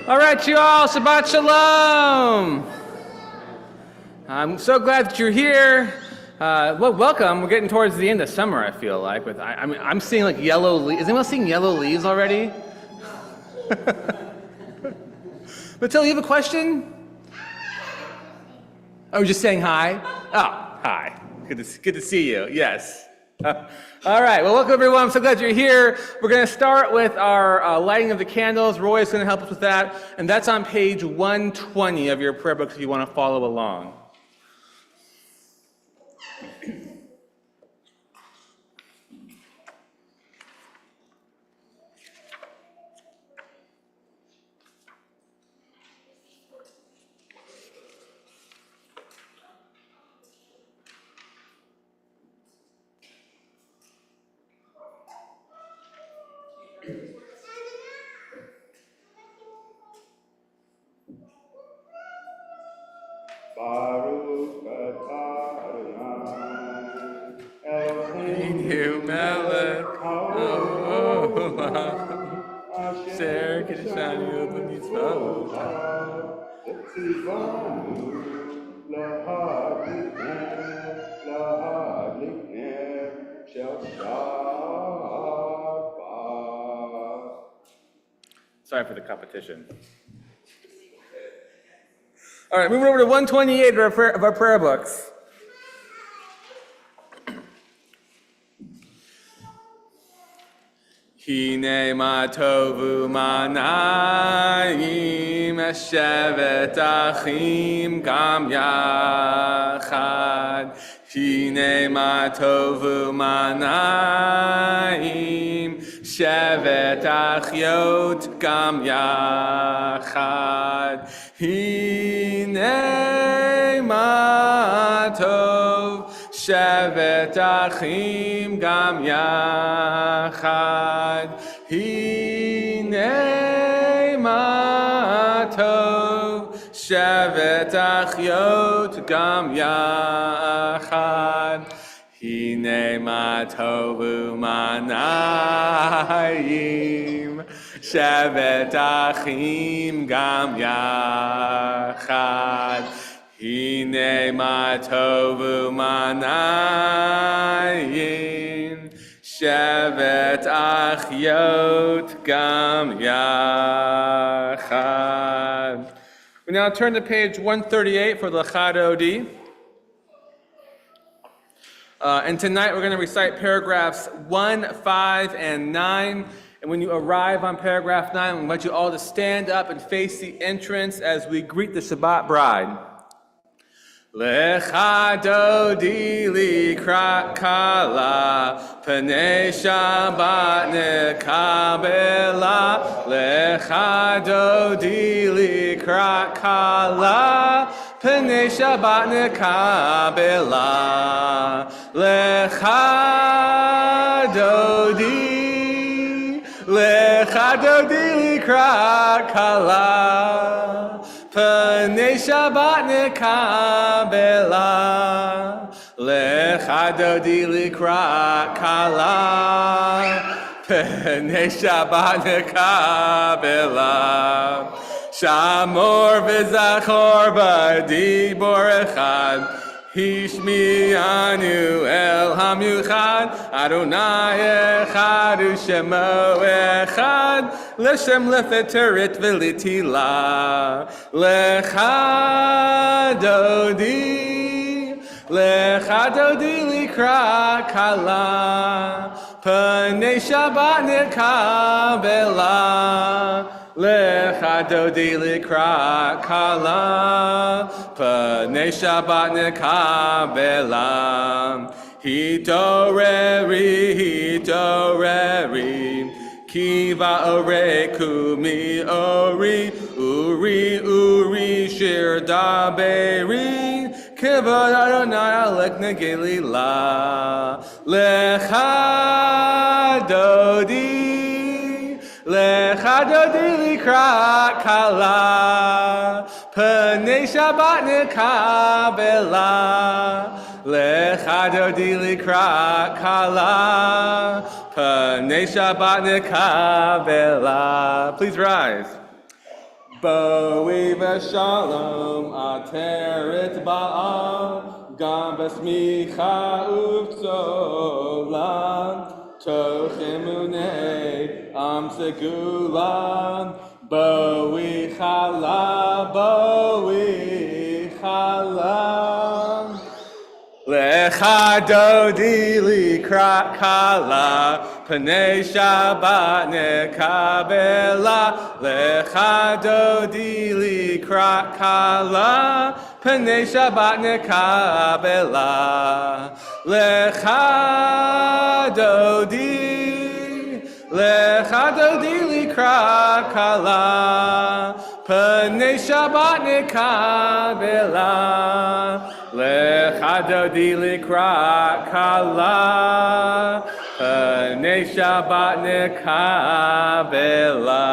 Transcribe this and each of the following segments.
All right, you all, Shabbat Shalom. I'm so glad that you're here. Well, welcome. We're getting towards the end of summer, I feel like. I'm seeing like yellow leaves. Is anyone seeing yellow leaves already? Matilda, you have a question? Oh, just saying hi? Oh, hi. Good to see you. Yes. All right. Well, welcome everyone. I'm so glad you're here. We're going to start with our lighting of the candles. Roy is going to help us with that, and that's on page 120 of your prayer book if you want to follow along. Baruch atah Adonai Eloheinu melech haolam asher kiddushanu b'mitzvotav v'tzivanu lahadliknem shel Shabbat. Sorry for the competition. All right, moving over to 128 of our prayer books. Hine ma tovu manayim shevet achim gam yachad. Hine ma tovu manayim shevet achiot gam yachad. Hine ma tov shevet achim gam yachad. Hine ma tov shevet achiot gam yachad. Hine ma tovu manayim shevet achim gam yachad. Hine ma tovu manayim shevet achiot gam yachad. We now turn to page 138 for the Chad Odi. And tonight we're going to recite paragraphs 1, 5, and 9. And when you arrive on paragraph 9, we invite you all to stand up and face the entrance as we greet the Shabbat bride. Lecha dodi likrat kala, pnei Shabbat nekabela. Lecha dodi likrat kala, pnei Shabbat nekabela. Lecha dodi likrat kala, pnei Shabbat nekabela. Lecha dodi likrat kala, pnei Shabbat nekabela. Shamor v'zachor b'dibor echad, Hishmi'anu el hamiuchad, Adonai echad u'shemo echad, L'shem lefeterit v'litila. Lecha dodi likrat kala, pnei Shabbat nekabela. Lecha dodi likrat kala, pnei Shabbat nekabela. Hitoreri, kiva oreku mi uri shir daberi, kivod Adonai alek negelila. Lecha dodi likrat kala, pnei Shabbat nekabela. Lecha dodi likrat kala, pnei Shabbat nekabela. Please rise. Boi v'shalom ateret ba'al gam b'smicha uvtzola toch emunei am segula boi chala Lecha dodi likra kala, Pnei Shabbat nekabela. Lecha dodi likra kala, Pnei Shabbat nekabela. Lecha dodi likra kala, Pnei Shabbat nekabela. Lecha dodi likra kala, Pnei Shabbat nekabela.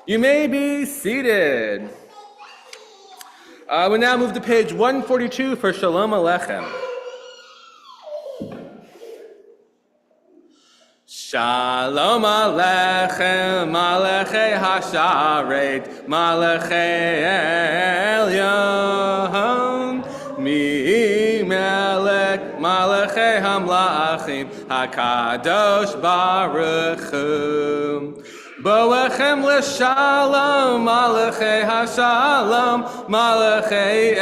You may be seated. We now move to page 142 for Shalom Aleichem. Shalom Aleichem, Malachei Hasharet, Malachei Elyon. Mi melech malachei hamlachim hakadosh baruch hu. Boachem l'shalom malachei hashalom malachei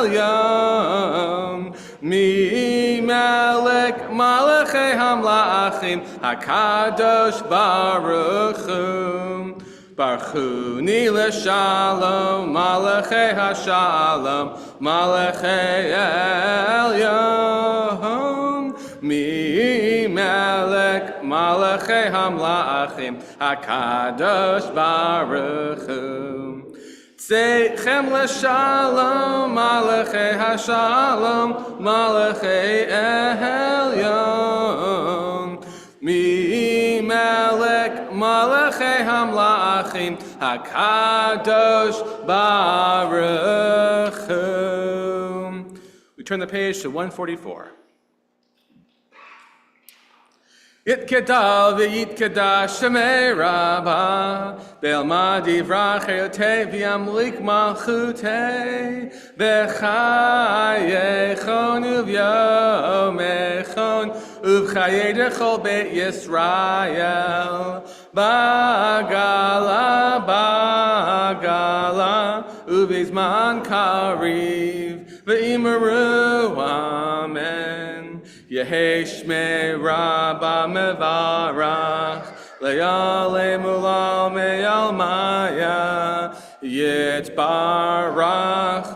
elyon. Mi melech malachei hamlachim hakadosh baruch hu. Barchuni l'shalom, malachei hashalom, malachei elyon. Mi melech malachei hamlachim, hakadosh baruch hu. Tzeichem l'shalom, malachei hashalom, malachei elyon. Mi melech malachei hamlachim hakadosh baruch hu. We turn the page to 144. Yitkadal v'yitkadash shemei Rabbah Be'elma divrach hayotei v'yamlik malchutei V'chayechon uv'yomechon uv'chayei dechol beit Yisrael Bagala uv'izman kariv v'imaru amen. Yehei shmei Rabbah mevarach Le'alei mulal me'almaya Yitbarach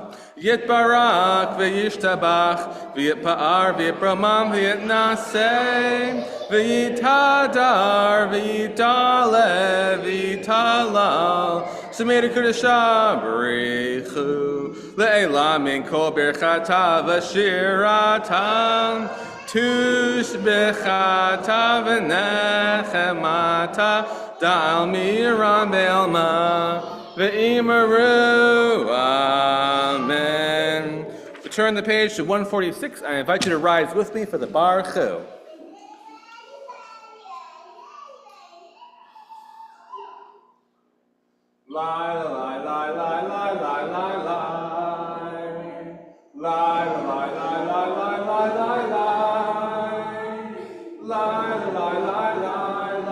v'yishtabach V'yitpa'ar v'yitbramam v'yitnaseh V'yitadar v'yitale v'yitalal Shemei Kudashah b'richu Le'elah min kol birchata v'shirata Tush b'chata v'nechemata Da'al miram be'alma V'imaru amen. We turn the page to 146. I invite you to rise with me for the Baruch Hu. Lie, lie, lie, lie, lie, lie, lie, lie. Lie, lie, lie, lie, lie, lie, lie, lie. Lie, lie, lie, lie, lie.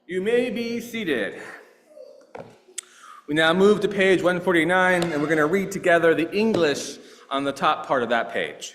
You may be seated. We now move to page 149, and we're going to read together the English on the top part of that page.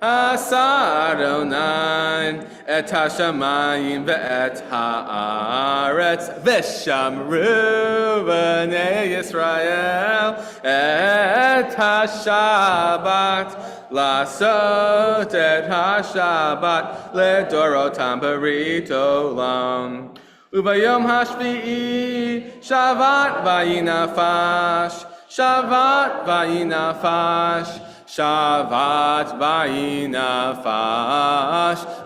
Asaronain et hashamayim ve'et haaretz v'shamru b'nei Yisrael et hashabat lasot et hashabat ledorotam berit olam. Ubayom hashvi'i shavat vayinafash shavat vayinafash Shavat vayinafash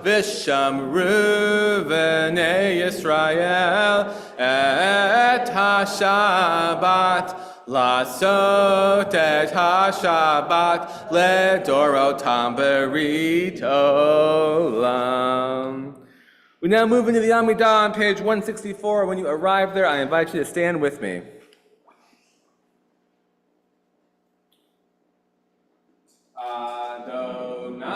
v'shamru v'nei Yisrael et hashabat lasot et hashabat ledorotam berit olam. We now move into the Amidah on page 164. When you arrive there, I invite you to stand with me. Adonai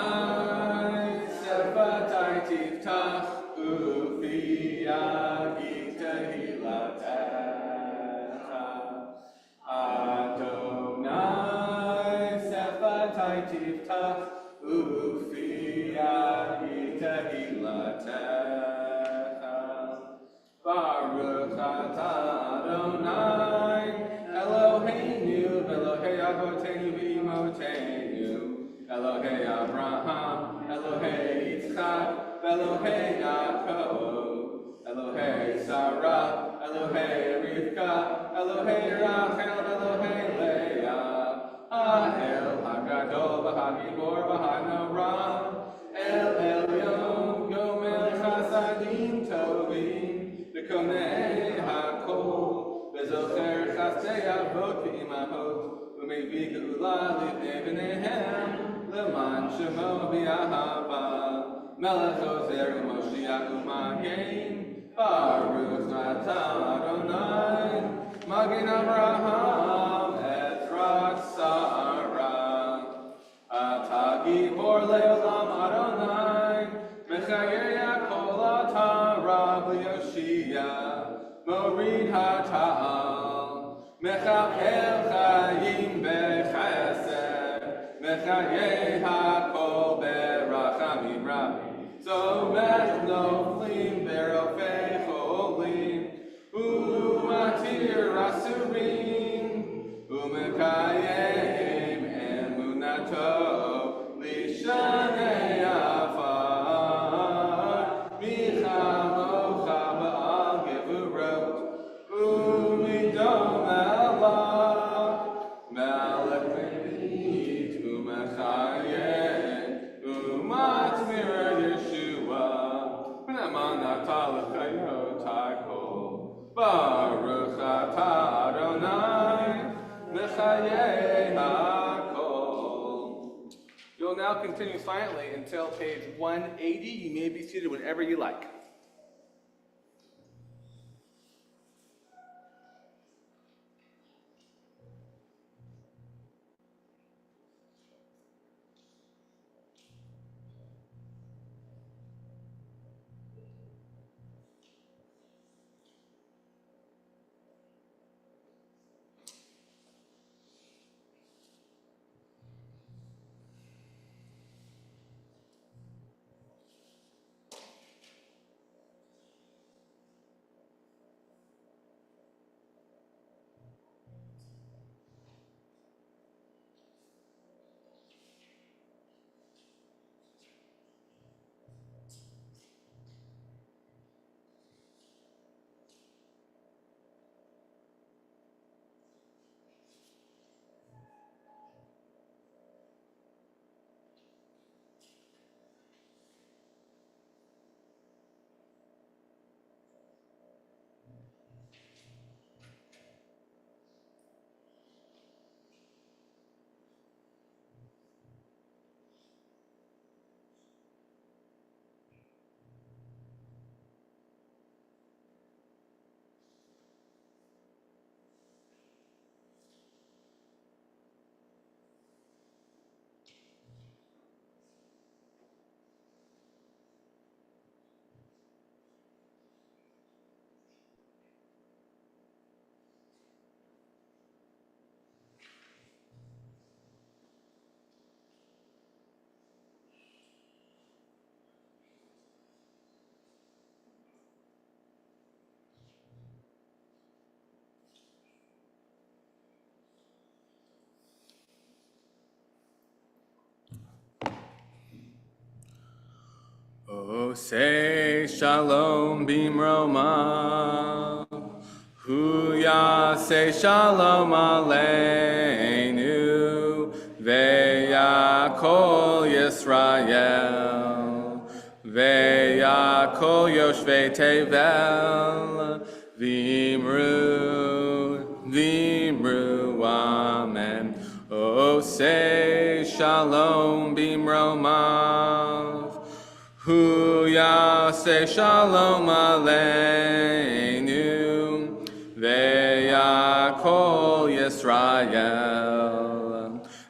sefatai tiftach ufi agita hilatecha. Adonai sefatai tiftach ufi agita hilatecha. Baruch atah Adonai Eloheinu Elohei Avotenu v'Imotenu Elohei Abraham, Elohei Yitzchak, Elohei Yaakov, Elohei Sarah, Elohei Rivka, Elohei Rachel, Elohei Leah, Ha'el Hagadol v'Hagibor v'Hanoram, El Elyon, Gomel Chasadim Tovim, V'Konei Hakol, V'Zocher Chasdei Avot v'Imahot, U'Mevig Ula Livnei B'neihem, Leman Shemo B'Ahava, Melech Ozer U'Moshiach U'Magen, Baruch Atah Adonai, Magen Avraham et Sarah, Atah Gibor Le'olam Adonai, Mechayer Kol Atah Rav Yoshia, Morid HaTa'al, Mechapel Chayim B'Chesed, Mechayeh HaKol Berachamim Rabim, Zomech Noflim Berofei Cholim, Umatir Asurim, Umekayim Emunato, Lishanei Afar, Michamocha Ba'al Gevurot, Umidom Allah, Melech Beit Umechayeh, Umatmir Yeshua, V'naman Atah L'chayot HaKol, Baruch Atah Adonai, Mechayeh HaKol. You'll now continue silently until page 180. You may be seated whenever you like. Say shalom bimroma, hu yaseh shalom aleinu, ve'yakol Yisrael, ve'yakol yoshvei tevel, v'imru, amen. Oh, say shalom bimroma, hu yaseh shalom aleinu, ve'yakol Yisrael,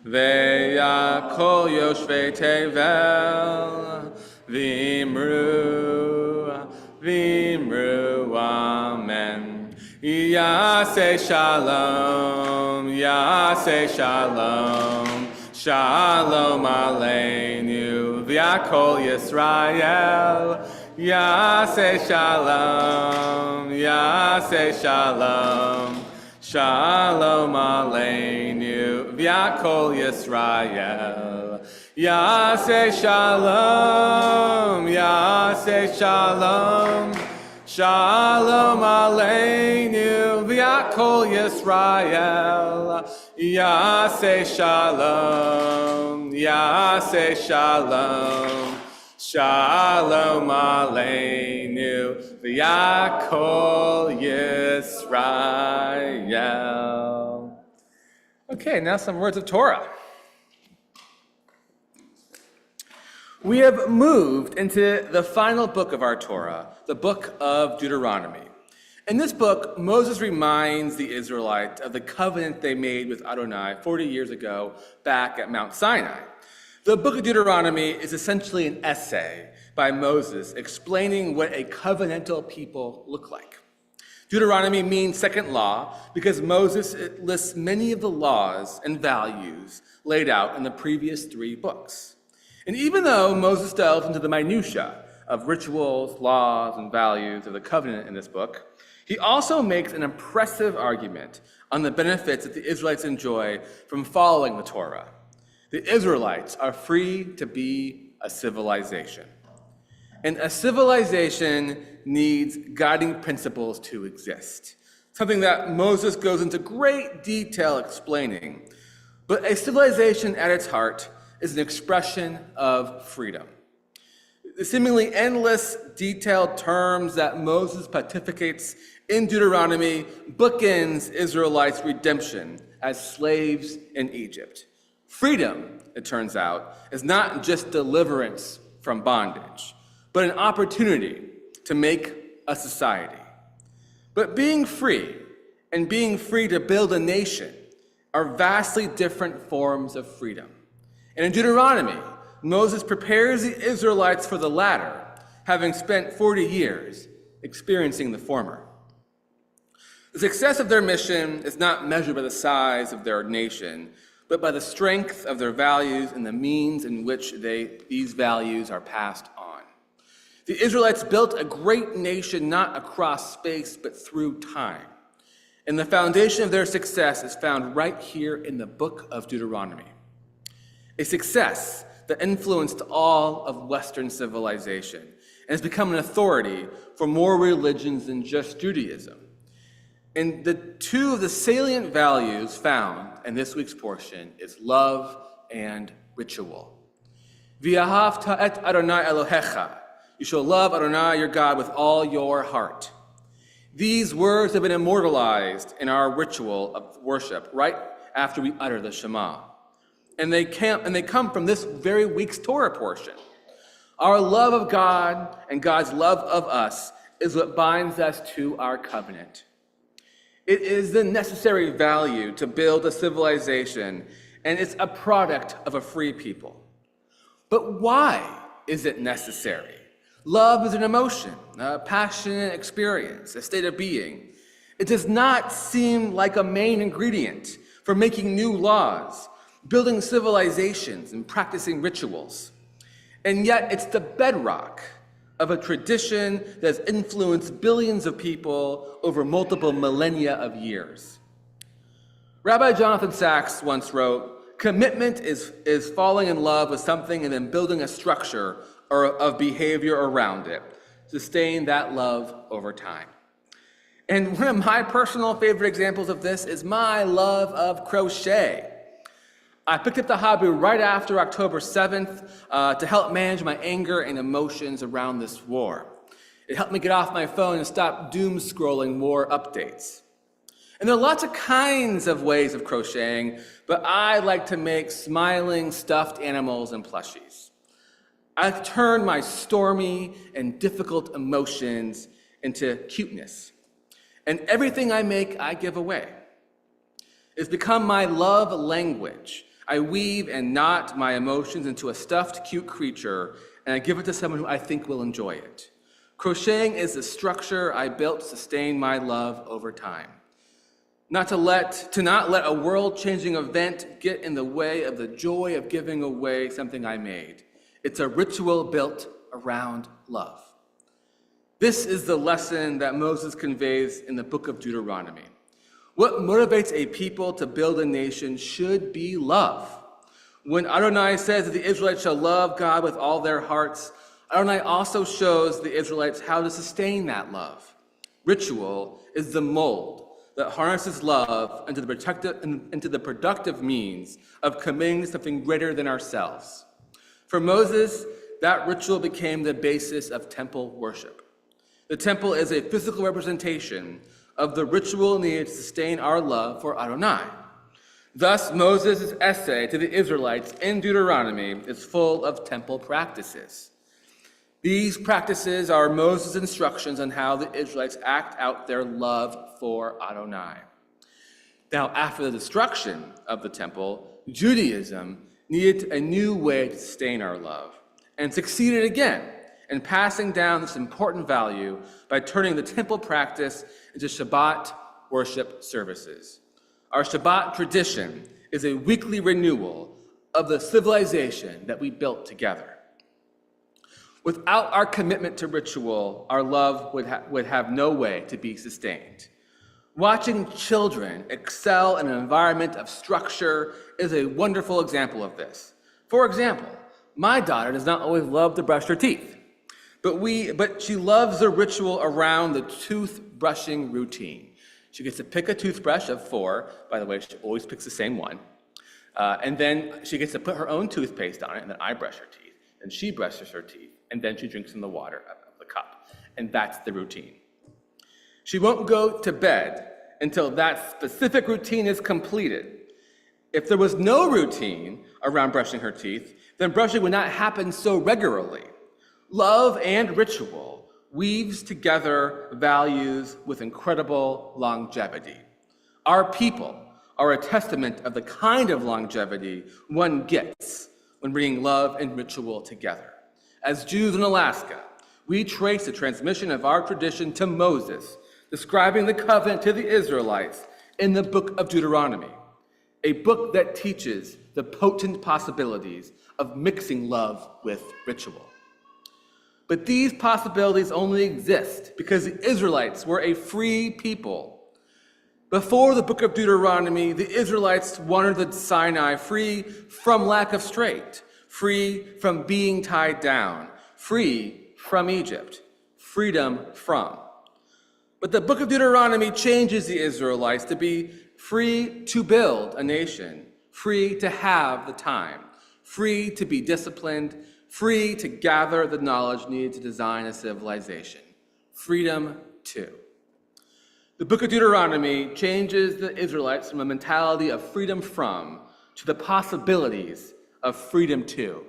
ve'yakol yoshvei tevel, v'imru, amen. Yaseh shalom, shalom aleinu, v'yakol Yisrael. Yaseh shalom, shalom aleinu, v'yakol Yisrael. Yaseh shalom, shalom aleinu, v'yakol Yisrael. Yaseh shalom, shalom aleinu, v'yakol Yisrael. Okay, now some words of Torah. We have moved into the final book of our Torah, the book of Deuteronomy. In this book, Moses reminds the Israelites of the covenant they made with Adonai 40 years ago back at Mount Sinai. The book of Deuteronomy is essentially an essay by Moses explaining what a covenantal people look like. Deuteronomy means second law because Moses lists many of the laws and values laid out in the previous 3 books. And even though Moses delves into the minutiae of rituals, laws, and values of the covenant in this book, he also makes an impressive argument on the benefits that the Israelites enjoy from following the Torah. The Israelites are free to be a civilization. And a civilization needs guiding principles to exist, something that Moses goes into great detail explaining. But a civilization at its heart is an expression of freedom. The seemingly endless, detailed terms that Moses pontificates in Deuteronomy bookends Israelites' redemption as slaves in Egypt. Freedom, it turns out, is not just deliverance from bondage, but an opportunity to make a society. But being free and being free to build a nation are vastly different forms of freedom. And in Deuteronomy, Moses prepares the Israelites for the latter, having spent 40 years experiencing the former. The success of their mission is not measured by the size of their nation, but by the strength of their values and the means in which these values are passed on. The Israelites built a great nation not across space, but through time. And the foundation of their success is found right here in the book of Deuteronomy. A success that influenced all of Western civilization and has become an authority for more religions than just Judaism. And the 2 of the salient values found in this week's portion is love and ritual. V'ahavta et Adonai Elohecha. You shall love Adonai your God with all your heart. These words have been immortalized in our ritual of worship right after we utter the Shema. And they come from this very week's Torah portion. Our love of God and God's love of us is what binds us to our covenant. It is the necessary value to build a civilization, and it's a product of a free people. But why is it necessary? Love is an emotion, a passionate experience, a state of being. It does not seem like a main ingredient for making new laws, building civilizations, and practicing rituals. And yet it's the bedrock of a tradition that has influenced billions of people over multiple millennia of years. Rabbi Jonathan Sachs once wrote, "Commitment is falling in love with something and then building a structure or of behavior around it. Sustain that love over time. And one of my personal favorite examples of this is my love of crochet. I picked up the hobby right after October 7th to help manage my anger and emotions around this war. It helped me get off my phone and stop doom scrolling war updates. And there are lots of kinds of ways of crocheting, but I like to make smiling stuffed animals and plushies. I turn my stormy and difficult emotions into cuteness. And everything I make, I give away. It's become my love language. I weave and knot my emotions into a stuffed, cute creature, and I give it to someone who I think will enjoy it. Crocheting is the structure I built to sustain my love over time. Not to not let a world-changing event get in the way of the joy of giving away something I made. It's a ritual built around love. This is the lesson that Moses conveys in the book of Deuteronomy. What motivates a people to build a nation should be love. When Adonai says that the Israelites shall love God with all their hearts, Adonai also shows the Israelites how to sustain that love. Ritual is the mold that harnesses love into the productive means of committing to something greater than ourselves. For Moses, that ritual became the basis of temple worship. The temple is a physical representation of the ritual needed to sustain our love for Adonai. Thus, Moses' essay to the Israelites in Deuteronomy is full of temple practices. These practices are Moses' instructions on how the Israelites act out their love for Adonai. Now, after the destruction of the temple, Judaism needed a new way to sustain our love, and succeeded again in passing down this important value by turning the temple practice into Shabbat worship services. Our Shabbat tradition is a weekly renewal of the civilization that we built together. Without our commitment to ritual, our love would have no way to be sustained. Watching children excel in an environment of structure is a wonderful example of this. For example, my daughter does not always love to brush her teeth, but she loves the ritual around the toothbrushing routine. She gets to pick a toothbrush of 4, by the way, she always picks the same one, and then she gets to put her own toothpaste on it, and then I brush her teeth, and she brushes her teeth, and then she drinks in the water out of the cup, and that's the routine. She won't go to bed until that specific routine is completed. If there was no routine around brushing her teeth, then brushing would not happen so regularly. Love and ritual weaves together values with incredible longevity. Our people are a testament of the kind of longevity one gets when bringing love and ritual together. As Jews in Alaska, we trace the transmission of our tradition to Moses, describing the covenant to the Israelites in the book of Deuteronomy, a book that teaches the potent possibilities of mixing love with ritual. But these possibilities only exist because the Israelites were a free people. Before the book of Deuteronomy, the Israelites wandered the Sinai free from lack of strength, free from being tied down, free from Egypt, freedom from. But the book of Deuteronomy changes the Israelites to be free to build a nation, free to have the time, free to be disciplined, free to gather the knowledge needed to design a civilization. Freedom to. The book of Deuteronomy changes the Israelites from a mentality of freedom from to the possibilities of freedom to.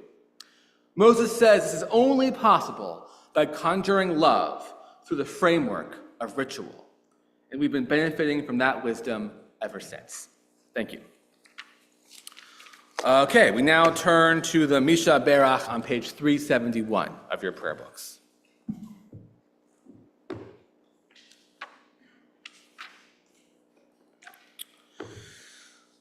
Moses says this is only possible by conjuring love through the framework of ritual. And we've been benefiting from that wisdom ever since. Thank you. Okay, we now turn to the Misha Berach on page 371 of your prayer books.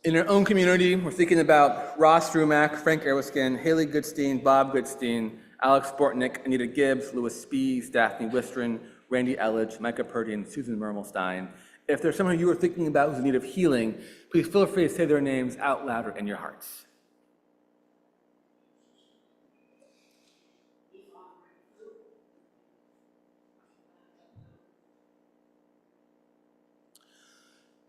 In our own community, we're thinking about Ross Rumack, Frank Erwiskin, Haley Goodstein, Bob Goodstein, Alex Bortnick, Anita Gibbs, Louis Spees, Daphne Wistron, Randy Elledge, Micah Purdy, and Susan Mermelstein. If there's someone you are thinking about who's in need of healing, please feel free to say their names out loud or in your hearts.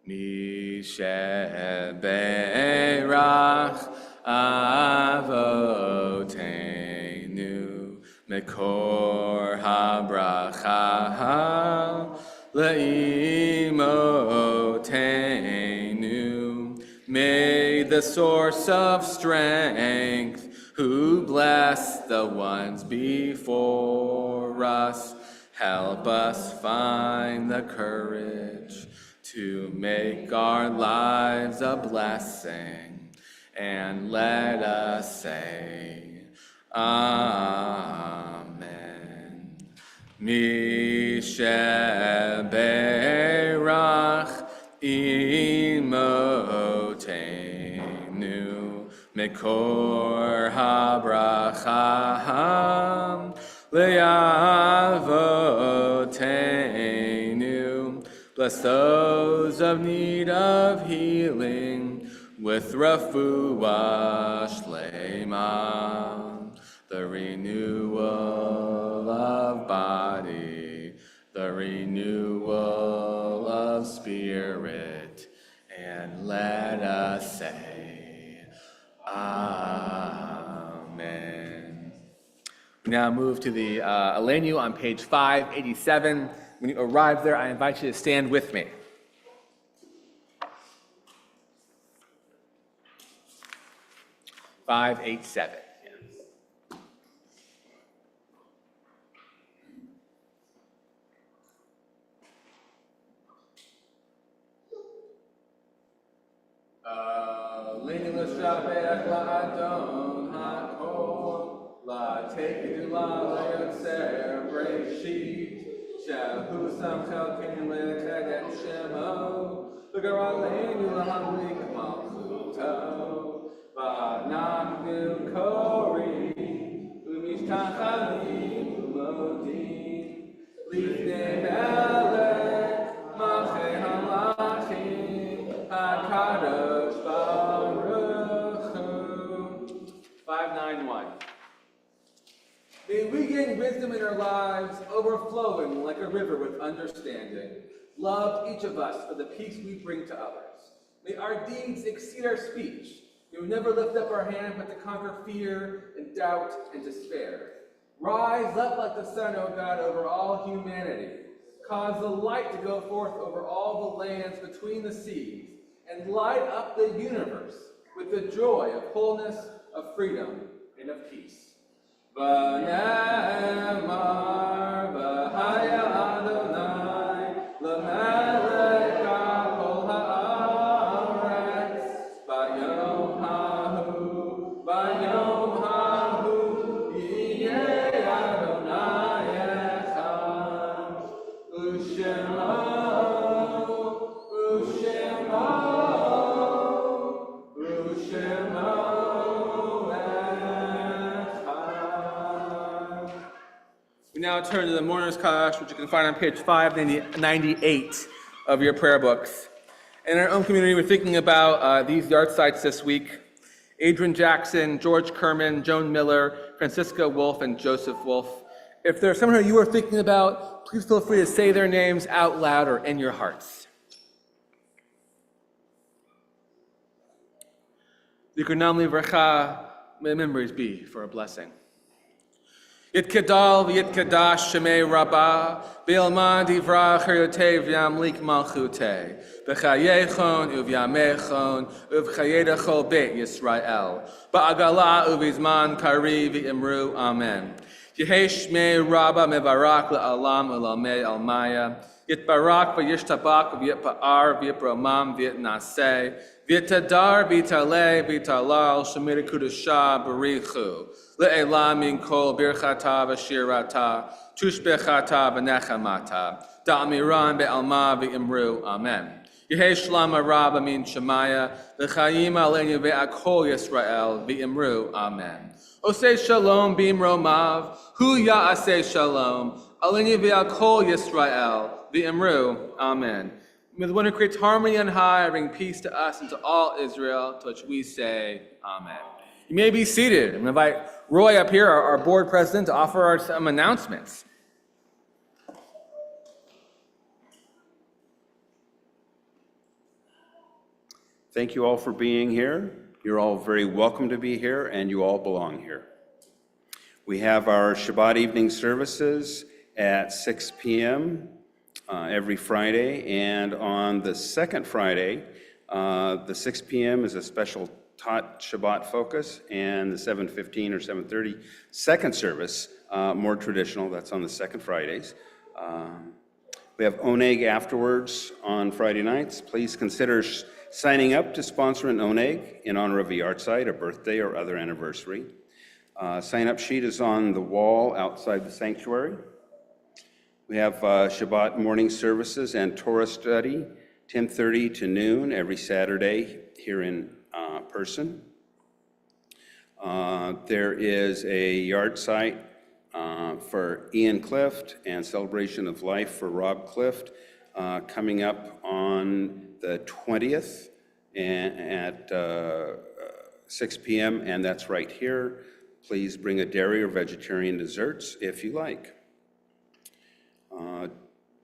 Misheberach Avotenu Mekor HaBracha Leimotenu. May the source of strength, who blessed the ones before us, help us find the courage to make our lives a blessing, and let us say, Amen. Misheberach Imotenu Mekor HaBracha Le'avotenu. Bless those of need of healing with refuah shlema, the renewal of body, the renewal of spirit, and let us say, Amen. We now move to the Elenu on page 587. When you arrive there, I invite you to stand with me. Five, 8, 7. Elenu l'shabbat la'adon ha'kol, la'tekedu la'yotzer breshit, shehu samchel ken le'chedet shemo, v'garalenu l'hamlik malchuto, v'nachnu korim, u'mishtachalim u'modim, lifnei melech, malchei halachim, hakadosh baruch hu. 591. May we gain wisdom in our lives, overflowing like a river with understanding. Love each of us for the peace we bring to others. May our deeds exceed our speech. May we never lift up our hand but to conquer fear and doubt and despair. Rise up like the sun, O God, over all humanity. Cause the light to go forth over all the lands between the seas, and light up the universe with the joy of wholeness, of freedom, and of peace. V'ne'emar v'haya Adonai l'melech kol ha'aretz v'yom hahu yiyeh Adonai echad u'shemo We now turn to the Mourner's Kadash, which you can find on page 598 of your prayer books. In our own community, we're thinking about these yard sites this week. Adrian Jackson, George Kerman, Joan Miller, Francisca Wolf, and Joseph Wolf. If there's someone who you are thinking about, please feel free to say their names out loud or in your hearts. Zichronam livracha, may memories be for a blessing. Yitkadal v'yitkadash shemei rabbah, v'ilman divrach haryotei v'yamlik malchutei, v'chayechon u'v'yamechon u'v'chayedachol beit Yisrael, ba'agala u'v'zman kari v'imru, amen. Yehei shmei rabbah mevarak la'alam u'lamei almaya, yitbarak v'yishtabak v'yitpa'ar v'yipromam v'yitnaseh, v'yitadar v'yitaleh v'yitalal shemir kudusha barichu, le'elam min kol birchata v'shirata, tushbechata v'nechamata, da'amiran be'alma v'imru, amen. Yehei shlama rabba min shemaya, v'chayim aleinu ve'akol Yisrael v'imru, amen. Osei shalom b'imromav, hu ya'aseh shalom, aleinu ve'akol Yisrael v'imru, amen. May the one who creates harmony on high bring peace to us and to all Israel, to which we say, amen. You may be seated. I'm going to invite Roy up here, our board president, to offer some announcements. Thank you all for being here. You're all very welcome to be here, and you all belong here. We have our Shabbat evening services at 6 p.m. Every Friday, and on the second Friday, the 6 p.m. is a special Tot Shabbat focus, and the 7:15 or 7:30 second service, more traditional, that's on the second Fridays. We have Oneg afterwards on Friday nights. Please consider signing up to sponsor an Oneg in honor of a yahrzeit, a birthday, or other anniversary. Sign-up sheet is on the wall outside the sanctuary. We have Shabbat morning services and Torah study, 10:30 to noon every Saturday here in person. There is a yahrzeit for Ian Clift and Celebration of Life for Rob Clift coming up on the 20th at 6 p.m., and that's right here. Please bring a dairy or vegetarian desserts if you like.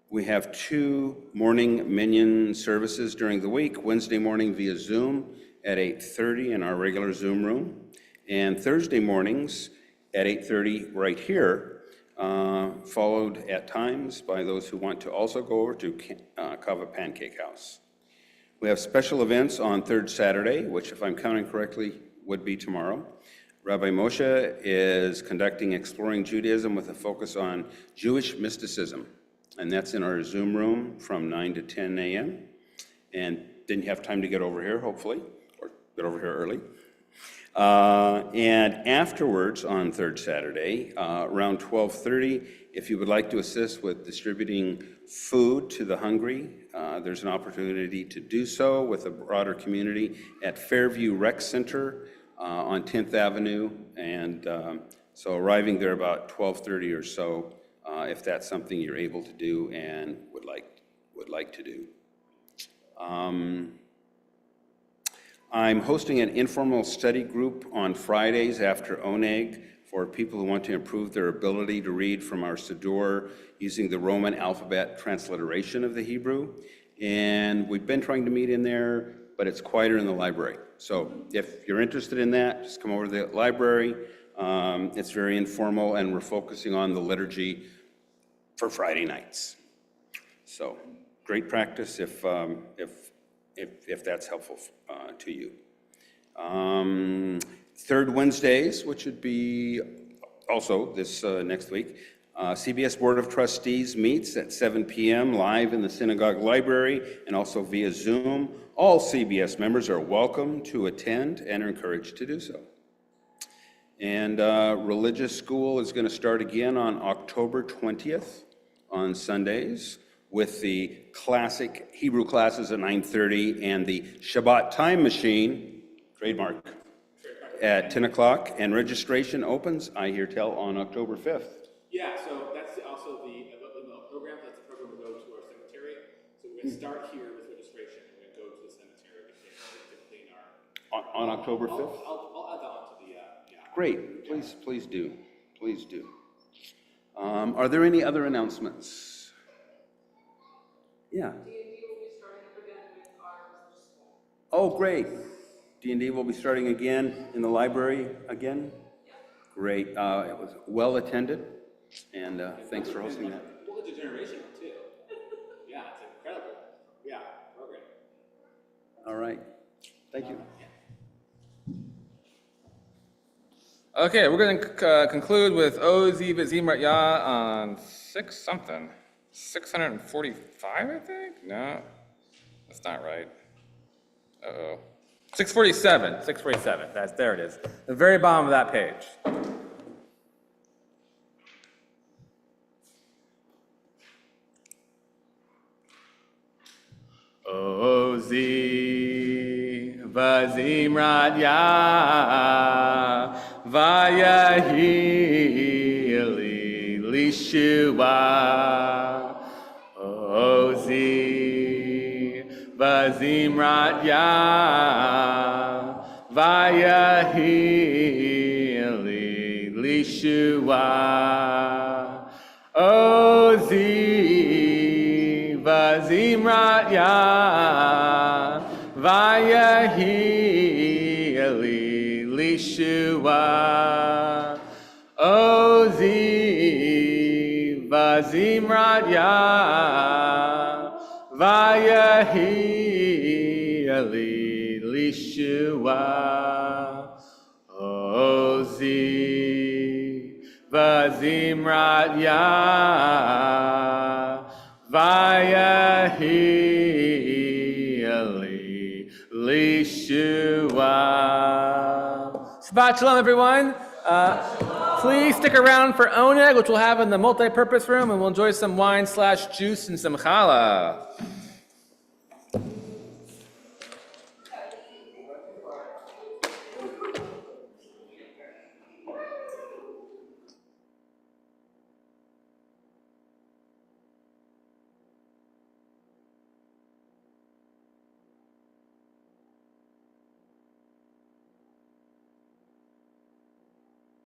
We have 2 morning minyan services during the week, Wednesday morning via Zoom at 8:30 in our regular Zoom room, and Thursday mornings at 8:30 right here, followed at times by those who want to also go over to Kava Pancake House. We have special events on third Saturday, which if I'm counting correctly would be tomorrow. Rabbi Moshe is conducting Exploring Judaism with a focus on Jewish mysticism, and that's in our Zoom room from 9 to 10 a.m. And didn't have time to get over here, hopefully, or get over here early. And afterwards, on third Saturday, around 12:30, if you would like to assist with distributing food to the hungry, there's an opportunity to do so with a broader community at Fairview Rec Center on 10th Avenue. And so arriving there about 12:30 or so, if that's something you're able to do and would like to do. I'm hosting an informal study group on Fridays after Oneg for people who want to improve their ability to read from our Siddur using the Roman alphabet transliteration of the Hebrew. And we've been trying to meet in there, but it's quieter in the library. So if you're interested in that, just come over to the library. It's very informal, and we're focusing on the liturgy for Friday nights. So great practice if that's helpful to you. Third Wednesdays, which would be also this next week, CBS Board of Trustees meets at 7 p.m. live in the synagogue library and also via Zoom. All CBS members are welcome to attend and are encouraged to do so. And religious school is going to start again on October 20th on Sundays, with the classic Hebrew classes at 9:30 and the Shabbat time machine, trademark, at 10 o'clock. And registration opens, I hear tell, on October 5th. Yeah, so that's also the program. That's the program we go to our cemetery. So we're going to start here with registration, and we're going to go to the cemetery to clean our... On October 5th? I'll add that on to the... yeah. Great, please do. Please do. Are there any other announcements? Yeah. D&D will be starting up again with our religious school. Oh, great. D&D will be starting again in the library again? Yeah. Great. It was well attended, and thanks for hosting that. Multi generation too. Yeah, it's incredible. Yeah, program. All right. Thank you. Okay, we're going to conclude with Oz Zimrat Yah on 645, I think? No, that's not right. Uh-oh. 647. There it is. The very bottom of that page. Ozi vazimrat Yah vayahi lishua. Ozi vazimrat Yah vayahi lishua. Ozi vazimrat Yah vayahi Ozi vazimrat ya vayahi ali lishua. Ozi vazimrat ya vayahi ali lishua. Shabbat shalom, everyone. Please stick around for oneg, which we'll have in the multi-purpose room, and we'll enjoy some wine/juice and some challah.